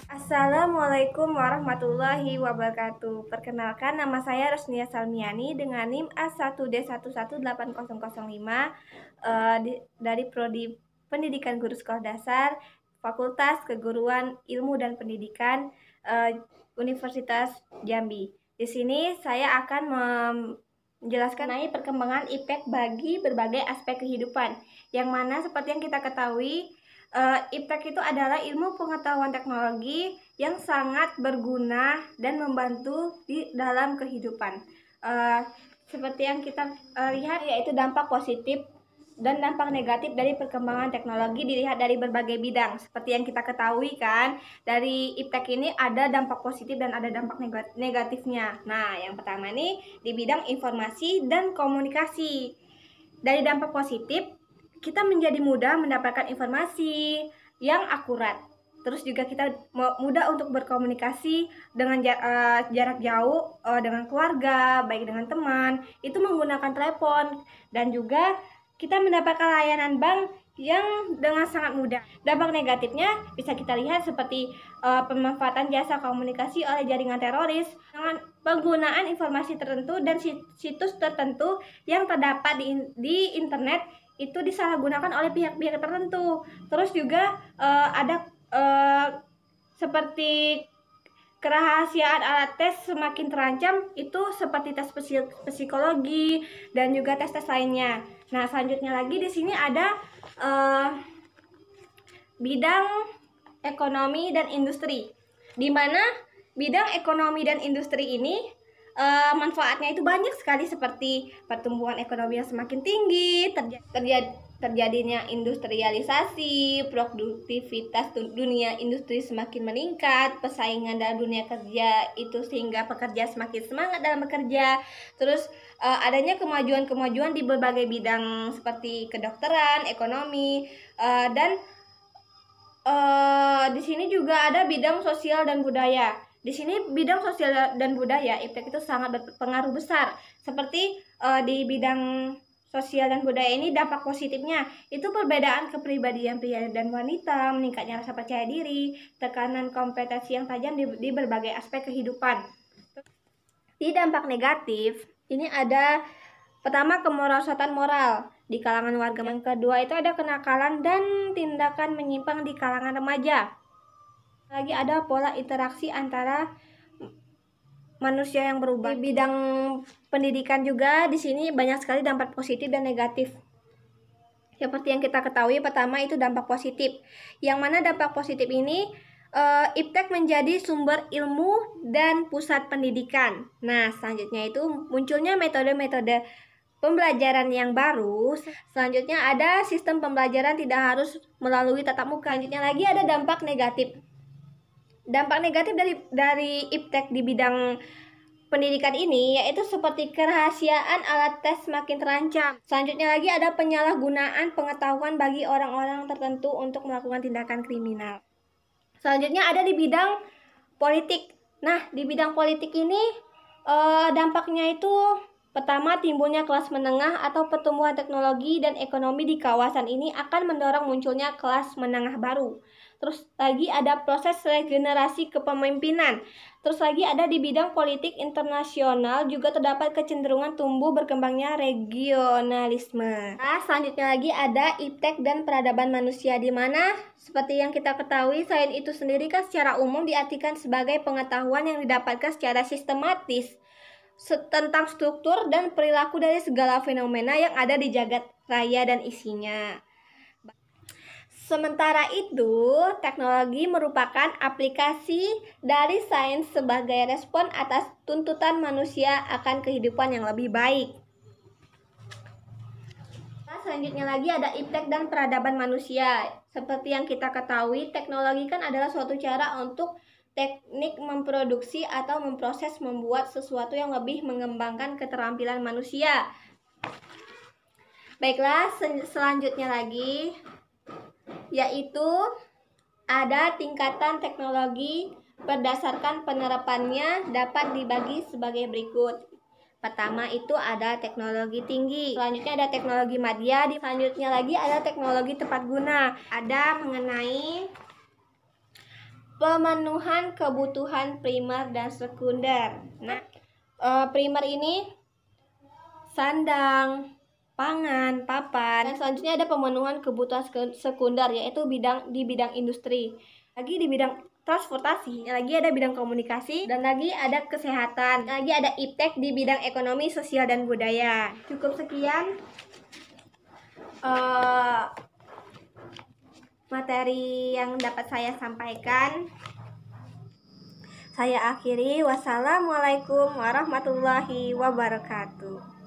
Assalamualaikum warahmatullahi wabarakatuh. Perkenalkan, nama saya Rosnia Salmiani dengan NIM A1D1180005 dari Prodi Pendidikan Guru Sekolah Dasar Fakultas Keguruan Ilmu dan Pendidikan Universitas Jambi. Di sini saya akan menjelaskan mengenai perkembangan IPTEK bagi berbagai aspek kehidupan, yang mana seperti yang kita ketahui, IPTEK itu adalah ilmu pengetahuan teknologi yang sangat berguna dan membantu di dalam kehidupan. Seperti yang kita lihat, yaitu dampak positif dan dampak negatif dari perkembangan teknologi dilihat dari berbagai bidang. Seperti yang kita ketahui kan, dari IPTEK ini ada dampak positif dan ada dampak negatifnya. Nah, yang pertama ini di bidang informasi dan komunikasi. Dari dampak positif, kita menjadi mudah mendapatkan informasi yang akurat. Terus juga kita mudah untuk berkomunikasi dengan jarak jauh dengan keluarga, baik dengan teman, itu menggunakan telepon. Dan juga kita mendapatkan layanan bank yang dengan sangat mudah. Dampak negatifnya bisa kita lihat seperti pemanfaatan jasa komunikasi oleh jaringan teroris dengan penggunaan informasi tertentu dan situs tertentu yang terdapat di internet itu disalahgunakan oleh pihak-pihak tertentu. Terus juga ada seperti kerahasiaan alat tes semakin terancam, itu seperti tes psikologi dan juga tes-tes lainnya. Nah, selanjutnya lagi di sini ada bidang ekonomi dan industri, di mana bidang ekonomi dan industri ini manfaatnya itu banyak sekali, seperti pertumbuhan ekonomi yang semakin tinggi, terjadinya industrialisasi, produktivitas dunia industri semakin meningkat, persaingan dalam dunia kerja itu sehingga pekerja semakin semangat dalam bekerja. Terus adanya kemajuan-kemajuan di berbagai bidang seperti kedokteran, ekonomi, dan di sini juga ada bidang sosial dan budaya. Di sini bidang sosial dan budaya IPTEK itu sangat berpengaruh besar. Seperti di bidang sosial dan budaya ini, dampak positifnya itu perbedaan kepribadian pria dan wanita, meningkatnya rasa percaya diri, tekanan kompetensi yang tajam di berbagai aspek kehidupan. Di dampak negatif ini ada pertama, kemerosotan moral di kalangan warga. Yang kedua itu ada kenakalan dan tindakan menyimpang di kalangan remaja. Lagi ada pola interaksi antara manusia yang berubah. Di bidang pendidikan juga di sini banyak sekali dampak positif dan negatif. Seperti yang kita ketahui, pertama itu dampak positif. Yang mana dampak positif ini IPTEK menjadi sumber ilmu dan pusat pendidikan. Nah, selanjutnya itu munculnya metode-metode pembelajaran yang baru. Selanjutnya ada sistem pembelajaran tidak harus melalui tatap muka. Selanjutnya lagi ada dampak negatif. Dampak negatif dari IPTEK di bidang pendidikan ini yaitu seperti kerahasiaan alat tes semakin terancam. Selanjutnya lagi ada penyalahgunaan pengetahuan bagi orang-orang tertentu untuk melakukan tindakan kriminal. Selanjutnya ada di bidang politik. Nah, di bidang politik ini dampaknya itu pertama, timbulnya kelas menengah atau pertumbuhan teknologi dan ekonomi di kawasan ini akan mendorong munculnya kelas menengah baru. Terus lagi ada proses regenerasi kepemimpinan. Terus lagi ada di bidang politik internasional juga terdapat kecenderungan tumbuh berkembangnya regionalisme. Nah, selanjutnya lagi ada IPTEK dan peradaban manusia, di mana seperti yang kita ketahui, sains itu sendiri kan secara umum diartikan sebagai pengetahuan yang didapatkan secara sistematis tentang struktur dan perilaku dari segala fenomena yang ada di jagat raya dan isinya. Sementara itu, teknologi merupakan aplikasi dari sains sebagai respon atas tuntutan manusia akan kehidupan yang lebih baik. Selanjutnya lagi ada IPTEK dan peradaban manusia. Seperti yang kita ketahui, teknologi kan adalah suatu cara untuk teknik memproduksi atau memproses membuat sesuatu yang lebih mengembangkan keterampilan manusia. Baiklah, selanjutnya lagi yaitu ada tingkatan teknologi berdasarkan penerapannya dapat dibagi sebagai berikut. Pertama itu ada teknologi tinggi, selanjutnya ada teknologi madya, selanjutnya lagi ada teknologi tepat guna. Ada mengenai pemenuhan kebutuhan primer dan sekunder. Nah, primer ini sandang, pangan, papan, dan selanjutnya ada pemenuhan kebutuhan sekunder, yaitu di bidang industri. Lagi di bidang transportasi, lagi ada bidang komunikasi, dan lagi ada kesehatan, lagi ada iptek di bidang ekonomi, sosial, dan budaya. Cukup sekian materi yang dapat saya sampaikan. Saya akhiri. Wassalamualaikum warahmatullahi wabarakatuh.